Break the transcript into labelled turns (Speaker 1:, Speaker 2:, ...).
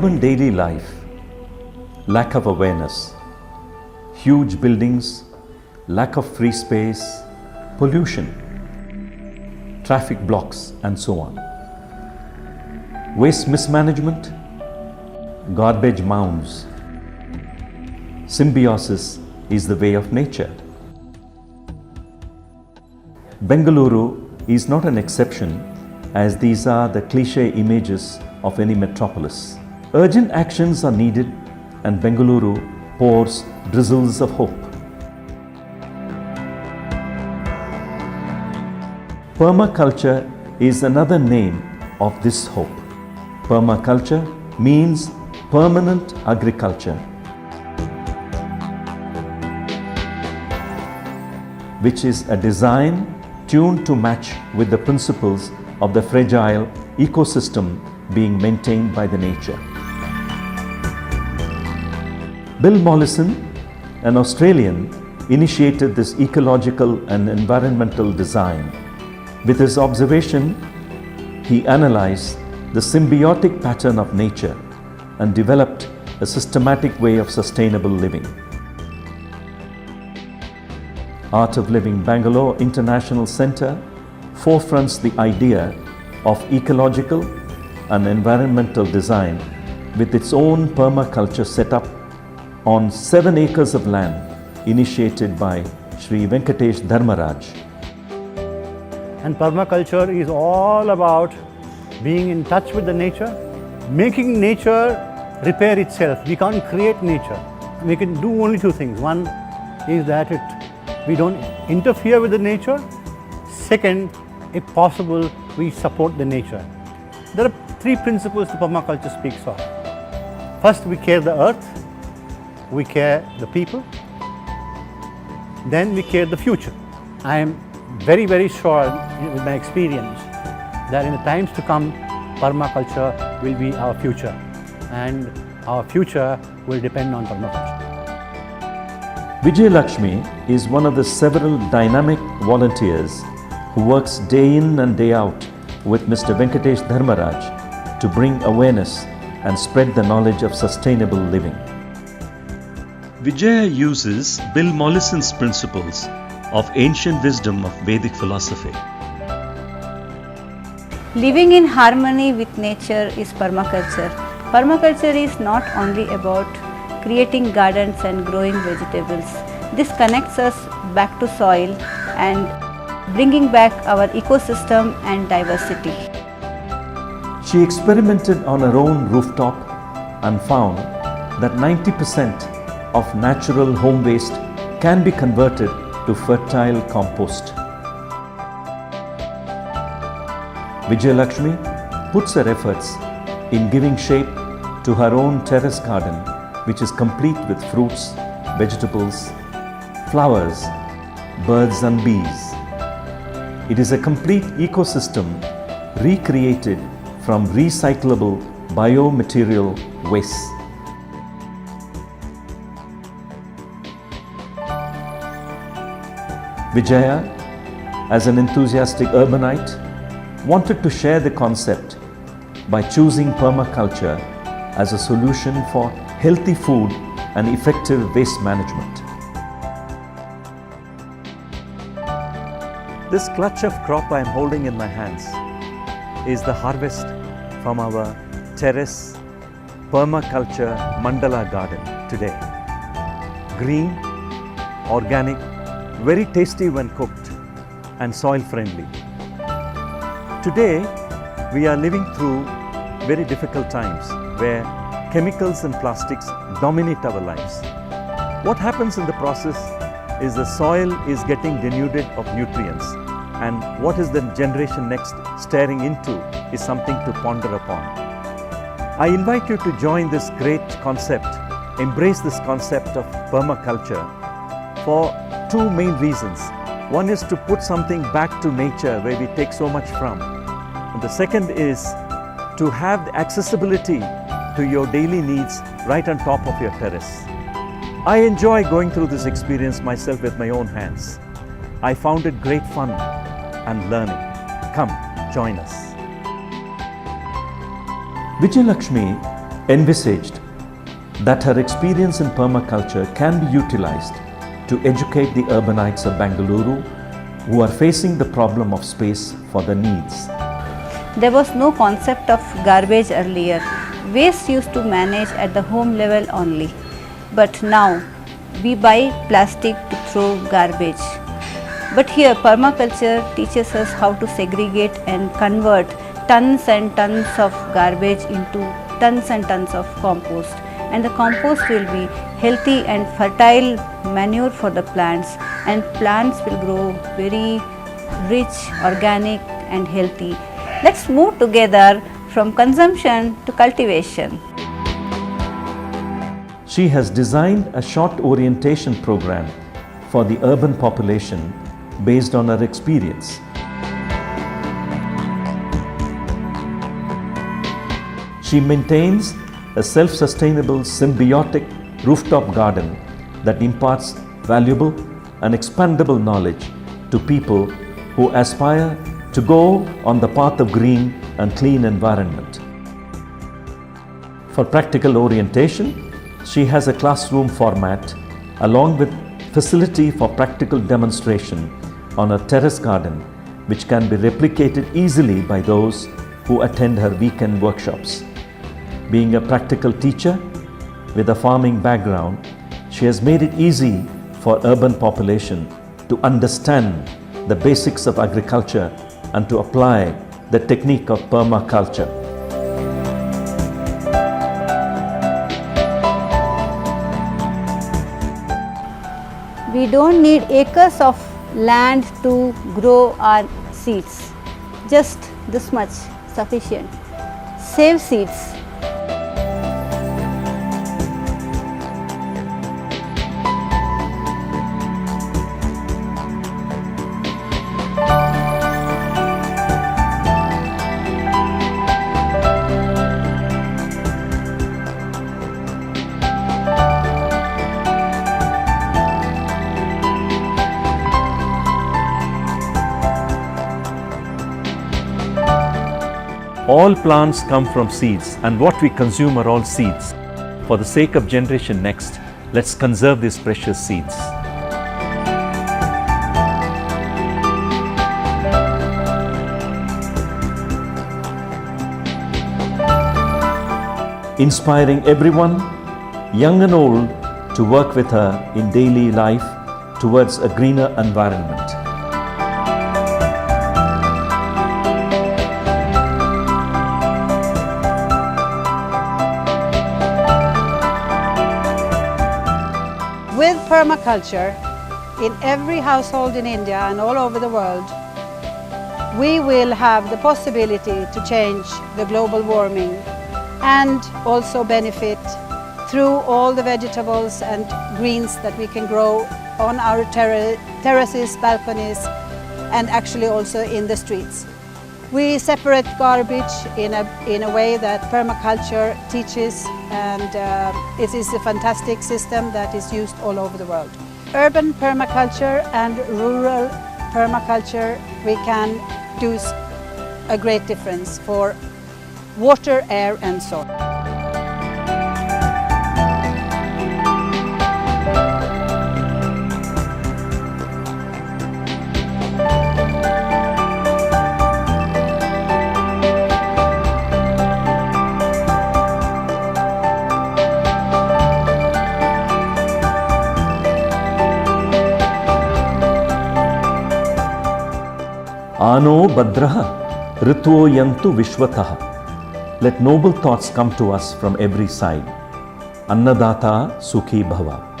Speaker 1: Urban daily life, lack of awareness, huge buildings, lack of free space, pollution, traffic blocks, and so on. Waste mismanagement, garbage mounds. Symbiosis is the way of nature. Bangalore is not an exception, as these are the cliché images of any metropolis. Urgent actions are needed, and Bangalore pours drizzles of hope. Permaculture is another name of this hope. Permaculture means permanent agriculture, which is a design tuned to match with the principles of the fragile ecosystem being maintained by the nature. Bill Mollison, an Australian, initiated this ecological and environmental design. With his observation, he analyzed the symbiotic pattern of nature and developed a systematic way of sustainable living. Art of Living Bangalore International Centre forefronts the idea of ecological and environmental design with its own permaculture setup on 7 acres of land initiated by Sri Venkatesh Dharmaraj.
Speaker 2: And permaculture is all about being in touch with the nature, making nature repair itself. We can't create nature. We can do only 2 things. One is that we don't interfere with the nature. Second, if possible, we support the nature. There are 3 principles the permaculture speaks of. First, we care the earth, we care the people, then we care the future. I am very, very sure with my experience that in the times to come, permaculture will be our future, and our future will depend on permaculture.
Speaker 1: Vijay Lakshmi is one of the several dynamic volunteers who works day in and day out with Mr. Venkatesh Dharmaraj to bring awareness and spread the knowledge of sustainable living. Vijaya uses Bill Mollison's principles of ancient wisdom of Vedic philosophy.
Speaker 3: Living in harmony with nature is permaculture. Permaculture is not only about creating gardens and growing vegetables. This connects us back to soil and bringing back our ecosystem and diversity.
Speaker 1: She experimented on her own rooftop and found that 90% of natural home waste can be converted to fertile compost. Vijay Lakshmi puts her efforts in giving shape to her own terrace garden, which is complete with fruits, vegetables, flowers, birds and bees. It is a complete ecosystem recreated from recyclable biomaterial waste. Vijaya, as an enthusiastic urbanite, wanted to share the concept by choosing permaculture as a solution for healthy food and effective waste management. This clutch of crop I am holding in my hands is the harvest from our Terrace Permaculture Mandala garden today. Green, organic, very tasty when cooked, and soil friendly. Today, we are living through very difficult times where chemicals and plastics dominate our lives. What happens in the process is the soil is getting denuded of nutrients, and what is the generation next staring into is something to ponder upon. I invite you to join this great concept, embrace this concept of permaculture for 2 main reasons. One is to put something back to nature where we take so much from. And the second is to have the accessibility to your daily needs right on top of your terrace. I enjoy going through this experience myself with my own hands. I found it great fun and learning. Come, join us. Vijay Lakshmi envisaged that her experience in permaculture can be utilized to educate the urbanites of Bangalore who are facing the problem of space for their needs.
Speaker 3: There was no concept of garbage earlier. Waste used to manage at the home level only. But now we buy plastic to throw garbage. But here permaculture teaches us how to segregate and convert tons and tons of garbage into tons and tons of compost. And the compost will be healthy and fertile manure for the plants, and plants will grow very rich, organic and healthy. Let's move together from consumption to cultivation.
Speaker 1: She has designed a short orientation program for the urban population based on her experience. She maintains a self-sustainable symbiotic rooftop garden that imparts valuable and expandable knowledge to people who aspire to go on the path of green and clean environment. For practical orientation, she has a classroom format along with facility for practical demonstration on a terrace garden which can be replicated easily by those who attend her weekend workshops. Being a practical teacher with a farming background, she has made it easy for urban population to understand the basics of agriculture and to apply the technique of permaculture.
Speaker 3: We don't need acres of land to grow our seeds. Just this much sufficient. Save seeds.
Speaker 1: All plants come from seeds, and what we consume are all seeds. For the sake of generation next, let's conserve these precious seeds. Inspiring everyone, young and old, to work with her in daily life towards a greener environment.
Speaker 4: With permaculture, in every household in India and all over the world, we will have the possibility to change the global warming and also benefit through all the vegetables and greens that we can grow on our terraces, balconies, and actually also in the streets. We separate garbage in a way that permaculture teaches, and it is a fantastic system that is used all over the world. Urban permaculture and rural permaculture, we can do a great difference for water, air and soil.
Speaker 1: Ano Badraha Rituo Yantu Vishwataha. Let noble thoughts come to us from every side. Annadata Sukhi Bhava.